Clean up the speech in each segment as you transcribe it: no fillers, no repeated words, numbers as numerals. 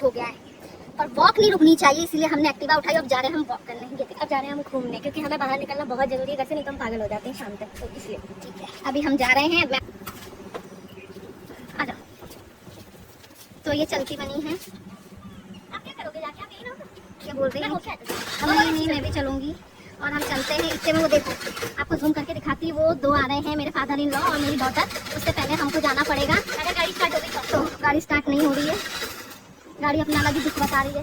Late हो गया है, पर वॉक नहीं रुकनी चाहिए, इसलिए हमने एक्टिवा उठाई। अब जा रहे हैं हम वॉक करने, अब जा रहे हैं हम घूमने, क्योंकि हमें बाहर निकलना बहुत जरूरी है, वैसे नहीं तो हम पागल हो जाते हैं शाम तक, तो इसलिए ठीक है अभी हम जा रहे हैं। आ जाओ। तो ये चलती बनी है, आप क्या करोगे जाके? आप यही रहोगे? क्या बोल रही हैं? हम नहीं, मैं भी चलूंगी। और हम चलते हैं, इतने में वो देखो आपको जूम करके दिखाती है, वो दो आ रहे हैं, मेरे फादर इन लॉ और मेरी डॉटर। उससे पहले हमको जाना पड़ेगा। अगर गाड़ी स्टार्ट हो गई तो गाड़ी स्टार्ट नहीं हो रही है, गाड़ी अपना अलग ही दुख बता रही है।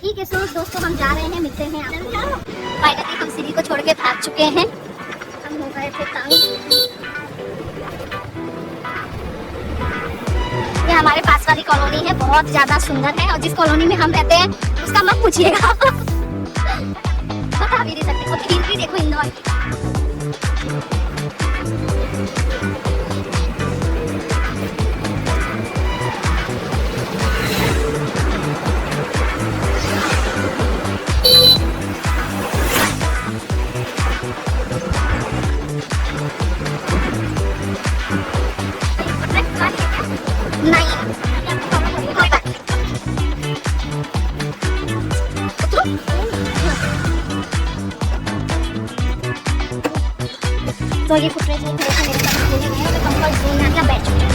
ठीक है सो दोस्तों हम जा रहे हैं, मिलते हैं आपको। फाइनली हम सीढ़ी को छोड़ के भाग चुके हैं, हम हो गए थे तंग। ये हमारे पास वाली कॉलोनी है, बहुत ज्यादा सुंदर है, और जिस कॉलोनी में हम रहते हैं उसका मत पूछिएगा बता भी नहीं सकते। और ग्रीनरी देखो इंदौर की। तो ये फुटरेज में थोड़े से मेरे साथ बोले गए हैं, तो कंफर्ट जोन में आके बैठ चुके हैं।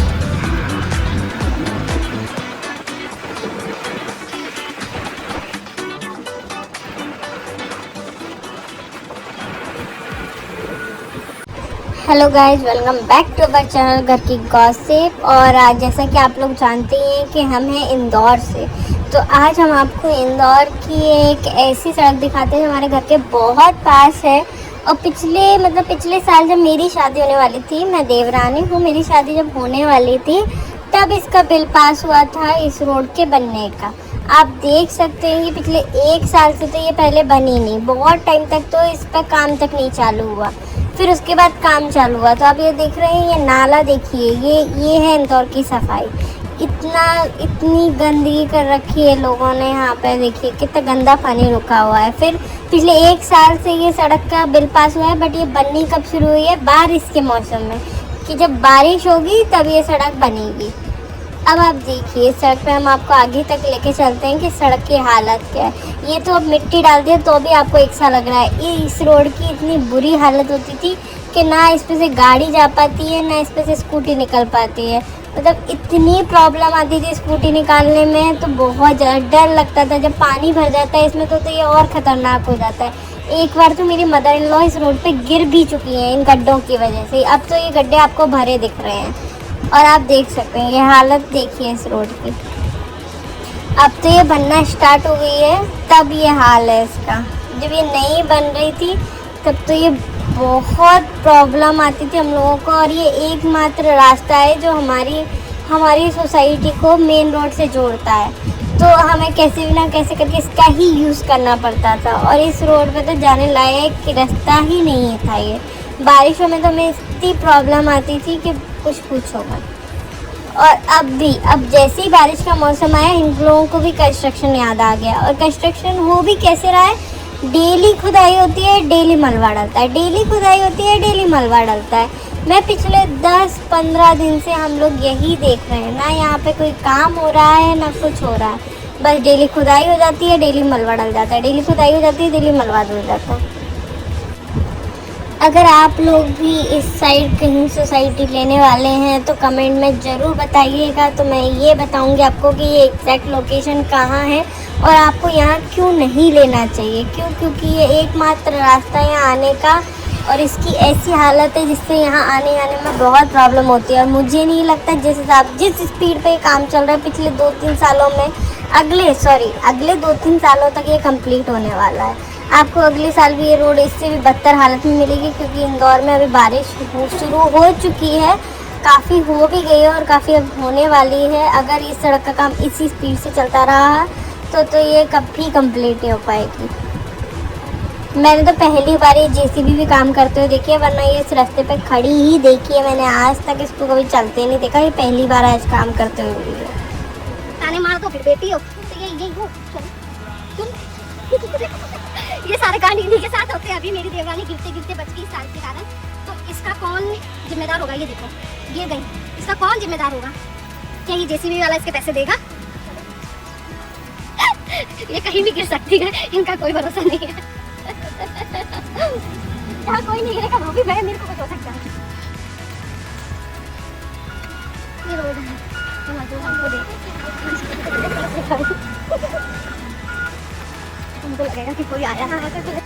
Hello guys, welcome back to our channel घर की गॉसिप। और आज जैसा कि आप लोग जानते हैं कि हम हैं इंदौर से, तो आज हम आपको इंदौर की एक ऐसी सड़क दिखाते हैं जो हमारे घर के बहुत पास है। और पिछले साल जब मेरी शादी होने वाली थी, मैं देवरानी हूँ, मेरी शादी जब होने वाली थी तब इसका बिल पास हुआ था इस रोड के बनने का। आप देख सकते हैं कि पिछले 1 साल से तो ये पहले बनी नहीं, बहुत टाइम तक तो इस पर काम तक नहीं चालू हुआ, फिर उसके बाद काम चालू हुआ। तो आप ये देख रहे हैं, ये नाला देखिए, ये है इंदौर की सफाई। इतनी गंदगी कर रखी है लोगों ने यहाँ पे, देखिए कितना गंदा पानी रुका हुआ है। फिर पिछले 1 साल से ये सड़क का बिल पास हुआ है, बट ये बननी कब शुरू हुई है? बारिश के मौसम में, कि जब बारिश होगी तब ये सड़क बनेगी। अब आप देखिए सड़क पे हम आपको आगे तक लेके चलते हैं कि सड़क की हालत क्या है। ये तो अब मिट्टी डाल दिया तो भी आपको एक सा लग रहा है। ये इस रोड की इतनी बुरी हालत होती थी कि ना इस पे से गाड़ी जा पाती है, ना इस पे से स्कूटी निकल पाती है। मतलब इतनी प्रॉब्लम आती थी स्कूटी निकालने में, तो बहुत ज़्यादा डर लगता था। जब पानी भर जाता है इसमें तो ये और ख़तरनाक हो जाता है। एक बार तो मेरी मदर इन लॉ इस रोड पे गिर भी चुकी हैं इन गड्ढों की वजह से। अब तो ये गड्ढे आपको भरे दिख रहे हैं, और आप देख सकते हैं ये हालत देखिए इस रोड की। अब तो ये बनना स्टार्ट हो गई है, तब ये हाल है इसका। जब ये नहीं बन रही थी तब तो ये बहुत प्रॉब्लम आती थी हम लोगों को। और ये एकमात्र रास्ता है जो हमारी सोसाइटी को मेन रोड से जोड़ता है, तो हमें कैसे भी ना कैसे करके इसका ही यूज़ करना पड़ता था। और इस रोड पे तो जाने लायक रास्ता ही नहीं था। ये बारिशों में तो हमें इतनी प्रॉब्लम आती थी कि कुछ पूछो मत। और अब जैसे ही बारिश का मौसम आया, इन लोगों को भी कंस्ट्रक्शन याद आ गया। और कंस्ट्रक्शन हो भी कैसे रहा है? डेली खुदाई होती है, डेली मलबा डलता है, डेली खुदाई होती है, डेली मलबा डलता है। मैं पिछले 10-15 दिन से हम लोग यही देख रहे हैं, ना यहाँ पे कोई काम हो रहा है ना कुछ हो रहा है। बस डेली खुदाई हो जाती है, डेली मलबा डल जाता है, डेली खुदाई हो जाती है, डेली मलबा डल जाता है। अगर आप लोग भी इस साइड कहीं सोसाइटी लेने वाले हैं तो कमेंट में ज़रूर बताइएगा, तो मैं ये बताऊंगी आपको कि ये एग्जैक्ट लोकेशन कहाँ है और आपको यहाँ क्यों नहीं लेना चाहिए। क्योंकि ये एकमात्र रास्ता है यहाँ आने का, और इसकी ऐसी हालत है जिससे यहाँ आने में बहुत प्रॉब्लम होती है। और मुझे नहीं लगता जिस स्पीड पे काम चल रहा है पिछले 2-3 सालों में, अगले 2-3 सालों तक ये कंप्लीट होने वाला है। आपको अगले साल भी ये रोड इससे भी बदतर हालत में मिलेगी, क्योंकि इंदौर में अभी बारिश शुरू हो चुकी है, काफ़ी हो भी गई है और काफ़ी अब होने वाली है। अगर इस सड़क का काम इसी स्पीड से चलता रहा तो ये कभी कंप्लीट नहीं हो पाएगी। मैंने तो पहली बार ये जेसीबी भी काम करते हुए देखी है, वरना ये इस रास्ते पे खड़ी ही देखी है मैंने, आज तक इसको कभी चलते नहीं देखा। ये पहली बार आज काम करते हुए ताने मार तो फिर बेटी हो तो ये हो तुम ये सारे कांड इन्हीं के साथ होते हैं। अभी मेरी देवरानी गिरते गिरते बच गई इस साल के कारण, तो इसका कौन जिम्मेदार होगा? ये देखो गिर गई, इसका कौन जिम्मेदार होगा? क्या ये जेसीबी वाला इसके पैसे देगा? ये कहीं भी गिर सकती है, इनका कोई भरोसा नहीं है। यहाँ कोई नहीं गिरेगा, वो भी मैं, मेरे को कुछ हो सकता है। ये रोड है, हमको हमको लगेगा कि कोई आया है।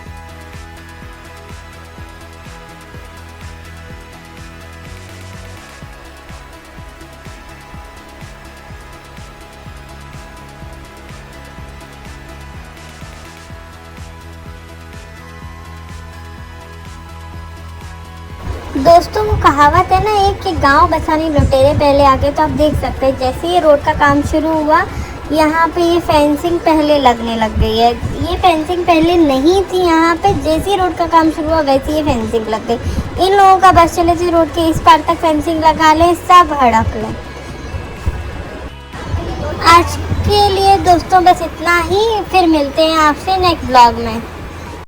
दोस्तों वो कहावत है ना एक कि गांव बसाने लुटेरे पहले आके, तो आप देख सकते हैं जैसे ये रोड का काम शुरू हुआ यहाँ पे ये फेंसिंग पहले लगने लग गई है। ये फेंसिंग पहले नहीं थी यहाँ पे, जैसे ही रोड का काम शुरू हुआ वैसे ये फेंसिंग लग गई। इन लोगों का बस चले जी रोड के इस पार तक फेंसिंग लगा लें, सब हड़प लें। आज के लिए दोस्तों बस इतना ही, फिर मिलते हैं आपसे नेक्स्ट ब्लॉग में।